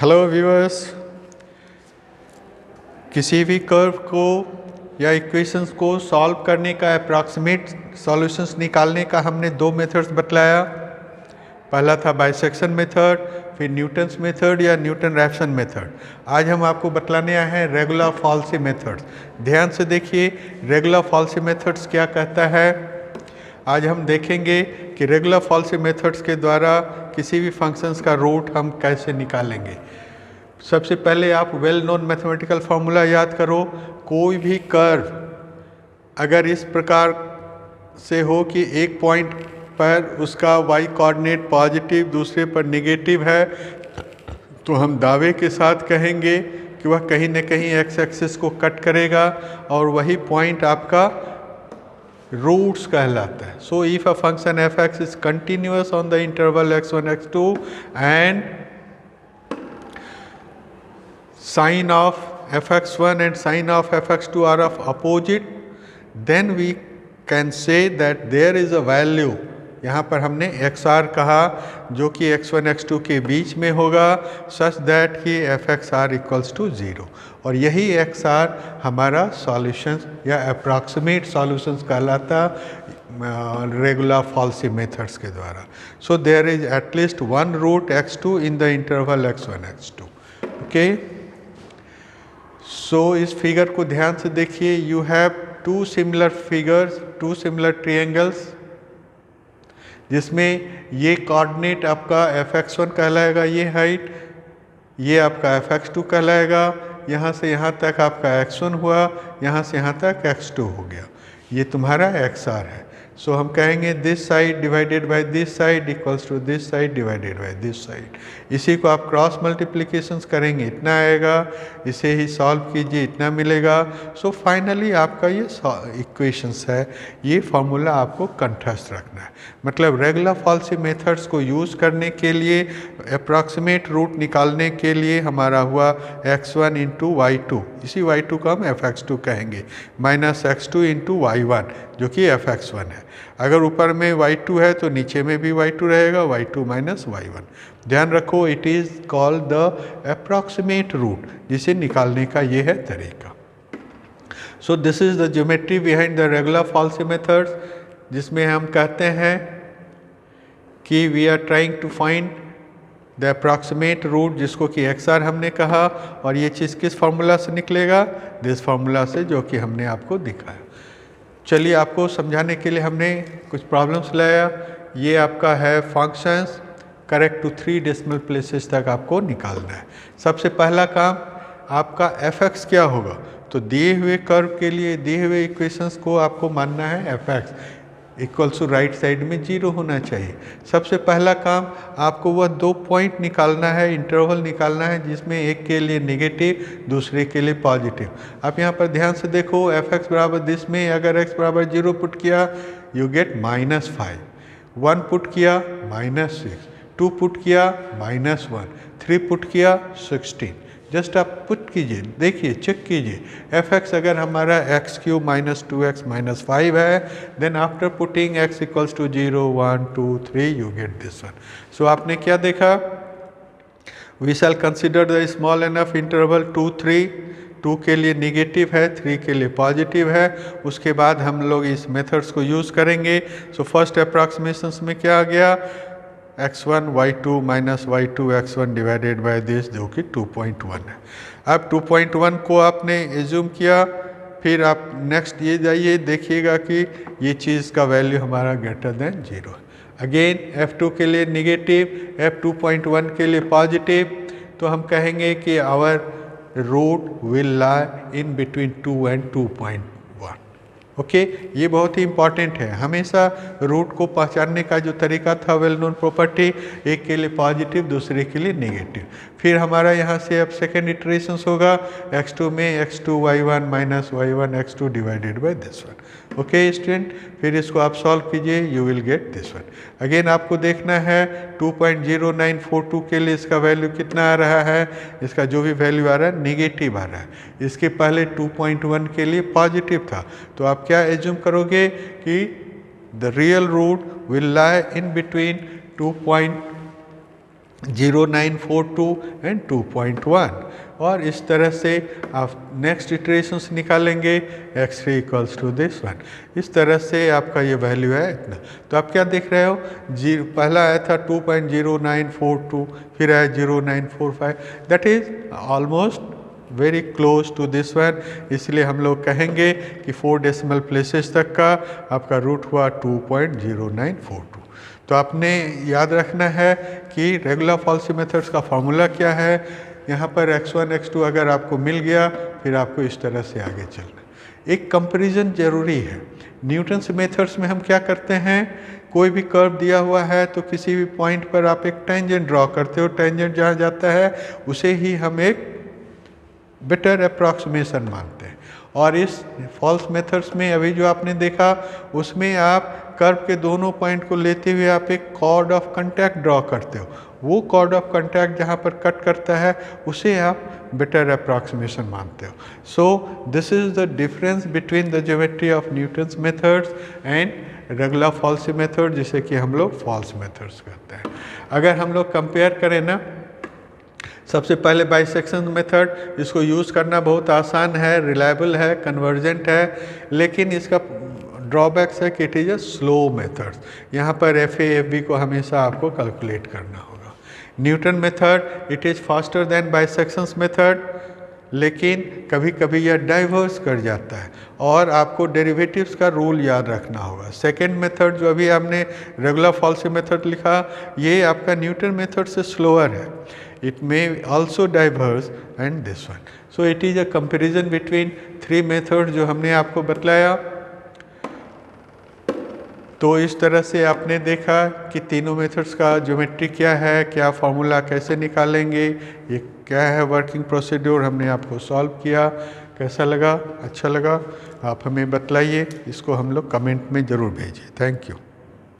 Hello viewers, किसी भी curve को या इक्वेशंस को सॉल्व करने का अप्रॉक्सीमेट सॉल्यूशंस निकालने का हमने दो मेथड्स बतलाया। पहला था बाइसेक्शन मेथड, फिर न्यूटन्स मेथड या न्यूटन रैप्सन मेथड। आज हम आपको बतलाने आए हैं रेगुलर फॉल्सी मेथड्स। ध्यान से देखिए, रेगुलर फॉल्सी मेथड्स क्या कहता है। आज हम देखेंगे कि रेगुलर फॉल्सी मेथड्स के द्वारा किसी भी फंक्शंस का रूट हम कैसे निकालेंगे। सबसे पहले आप वेल नोन मैथमेटिकल फार्मूला याद करो। कोई भी कर्व अगर इस प्रकार से हो कि एक पॉइंट पर उसका y कोऑर्डिनेट पॉजिटिव, दूसरे पर नेगेटिव है, तो हम दावे के साथ कहेंगे कि वह कहीं न कहीं x एक्सिस को कट करेगा और वही पॉइंट आपका रूट्स कहलाता है। So if a function f(x) is continuous on the interval x1 x2 and sin of f(x1) and sin of f(x2) are of opposite, then we can say that there is a value, यहाँ पर हमने xr कहा, जो कि x1 x2 के बीच में होगा, such that कि f(x(r) equals to 0, और यही xr हमारा सॉल्यूशंस या अप्रॉक्सीमेट सॉल्यूशंस कहलाता रेगुलर फॉल्सी मेथड्स के द्वारा। So there is at least one root x2 in the interval x1 x2। Okay, so इस फिगर को ध्यान से देखिए। You have two similar figures, two similar triangles, जिसमें ये कोऑर्डिनेट आपका f(x1) कहलाएगा, ये हाइट, ये आपका f(x2) कहलाएगा। यहाँ से यहाँ तक आपका x1 हुआ, यहाँ से यहाँ तक x2 हो गया। ये तुम्हारा xr है। सो हम कहेंगे this side divided by this side equals to this side divided by this side. इसी को आप क्रॉस मल्टीप्लिकेशंस करेंगे, इतना आएगा, इसे ही सॉल्व कीजिए, इतना मिलेगा। सो फाइनली आपका ये इक्वेशंस है, ये फॉर्मूला आपको कंठस्थ रखना है। मतलब रेगुलर फॉल्सी मेथड्स को यूज़ करने के लिए, अप्रॉक्सीमेट रूट निकालने के लिए हमारा हुआ x1 इंटू y2, इसी y2 को हम f(x2) कहेंगे, माइनस x2 इंटू y1 जो कि f(x1) है। अगर ऊपर में y2 है तो नीचे में भी y2 रहेगा, y2 माइनस y1। ध्यान रखो, it is called the approximate root, जिसे निकालने का ये है तरीका। So this is the geometry behind the regular falsi methods, जिसमें हम कहते हैं कि we are trying to find the approximate root, जिसको कि xr हमने कहा, और ये चीज़ किस फार्मूला से निकलेगा, दिस फार्मूला से, जो कि हमने आपको दिखाया। चलिए, आपको समझाने के लिए हमने कुछ प्रॉब्लम्स लाया। ये आपका है functions, correct to 3 decimal places तक आपको निकालना है। सबसे पहला काम आपका f(x) क्या होगा, तो दिए हुए कर्व के लिए दिए हुए इक्वेशंस को आपको मानना है f(x) equals to right side में 0 होना चाहिए। सबसे पहला काम आपको वह दो पॉइंट निकालना है, इंटरवल निकालना है, जिसमें एक के लिए नेगेटिव, दूसरे के लिए पॉजिटिव। आप यहाँ पर ध्यान से देखो, f(x) बराबर दिस में अगर x बराबर 0 पुट किया, यू गेट -5, 1 पुट किया -6, 2 पुट किया -1, 3 पुट किया 16। जस्ट आप पुट कीजिए, देखिए, चेक कीजिए। f(x) अगर हमारा x³ - 2x - 5 है, then after putting x equals to 0, 1, 2, 3 you get this one. So आपने क्या देखा, we shall consider the small enough interval 2, 3। 2 के लिए निगेटिव है, 3 के लिए पॉजिटिव है। उसके बाद हम लोग इस मेथड्स को यूज़ करेंगे। सो फर्स्ट अप्रॉक्सीमेशंस में क्या आ गया, x1 y2 minus y2 x1 divided by this, जो कि 2.1 है। अब 2.1 को आपने एज्यूम किया, फिर आप नेक्स्ट ये जाइए, देखिएगा कि ये चीज़ का वैल्यू हमारा ग्रेटर देन 0 है। अगेन f2 के लिए निगेटिव, f2.1 के लिए पॉजिटिव, तो हम कहेंगे कि our root will lie in between 2 and 2.1। Okay, ये बहुत ही इंपॉर्टेंट है। हमेशा रूट को पहचानने का जो तरीका था, वेल नोन प्रॉपर्टी, एक के लिए पॉजिटिव, दूसरे के लिए नेगेटिव। फिर हमारा यहाँ से अब सेकेंड इटरेशंस होगा, x2 में x2 y1 minus y1 x2 divided by this one. Okay student, फिर इसको आप सॉल्व कीजिए, you will get this one. Again आपको देखना है 2.0942 के लिए इसका वैल्यू कितना आ रहा है, इसका जो भी वैल्यू आ रहा है नेगेटिव आ रहा है। इसके पहले 2.1 के लिए पॉजिटिव था, तो आप क्या एज्यूम करोगे कि the real root will lie in between 2.1 0942 and 2.1, और इस तरह से आप नेक्स्ट इटरेशंस निकालेंगे x3 equals to this one. इस तरह से आपका ये वैल्यू है इतना। तो आप क्या देख रहे हो, पहला आया था 2.0942, फिर आया 0945, that is almost very close to this one. इसलिए हम लोग कहेंगे कि 4 डेसिमल प्लेसेस तक का आपका रूट हुआ 2.0942। तो आपने याद रखना है कि रेगुलर फॉल्सी मेथड्स का फॉर्मूला क्या है। यहाँ पर x1 x2 अगर आपको मिल गया, फिर आपको इस तरह से आगे चलना। एक कंपैरिजन जरूरी है। न्यूटन्स मेथड्स में हम क्या करते हैं, कोई भी कर्व दिया हुआ है तो किसी भी पॉइंट पर आप एक टेंजेंट ड्रॉ करते हो, टेंजेंट जहाँ जाता है उसे ही हम एक बेटर अप्रॉक्सीमेशन मानते हैं। और इस फॉल्स मेथड्स में अभी जो आपने देखा, उसमें आप कर्व के दोनों पॉइंट को लेते हुए आप एक कॉर्ड ऑफ कंटैक्ट ड्रॉ करते हो। वो कॉर्ड ऑफ कंटैक्ट जहाँ पर कट करता है उसे आप बेटर अप्रॉक्सीमेशन मानते हो। सो this is the difference between the geometry of Newton's methods and regular falsies method, जिसे कि हम लोग फॉल्स मेथड्स कहते हैं। अगर हम लोग कंपेयर करें ना, सबसे पहले बाइसेक्शन मेथड, इसको यूज़ करना बहुत आसान है, रिलायबल है, कन्वर्जेंट है, लेकिन इसका ड्रॉबैक्स है कि it is a slow method. यहाँ पर FA/FB को हमेशा आपको कैलकुलेट करना होगा। Newton method it is faster than bisections method, लेकिन कभी कभी यह डाइवर्स कर जाता है और आपको डेरिवेटिव्स का रूल याद रखना होगा। सेकेंड मेथड जो अभी हमने रेगुलर फॉल्सी मेथड लिखा, ये आपका न्यूटन मेथड से स्लोअर है। It may also diverge and this one. So it is a comparison between 3 methods जो हमने आपको बतलाया। तो इस तरह से आपने देखा कि तीनों मेथड्स का ज्योमेट्री क्या है, क्या फॉर्मूला कैसे निकालेंगे, ये क्या है वर्किंग प्रोसीड्यूर, हमने आपको सॉल्व किया। कैसा लगा, अच्छा लगा, आप हमें बतलाइए, इसको हम लोग कमेंट में ज़रूर भेजिए। Thank you.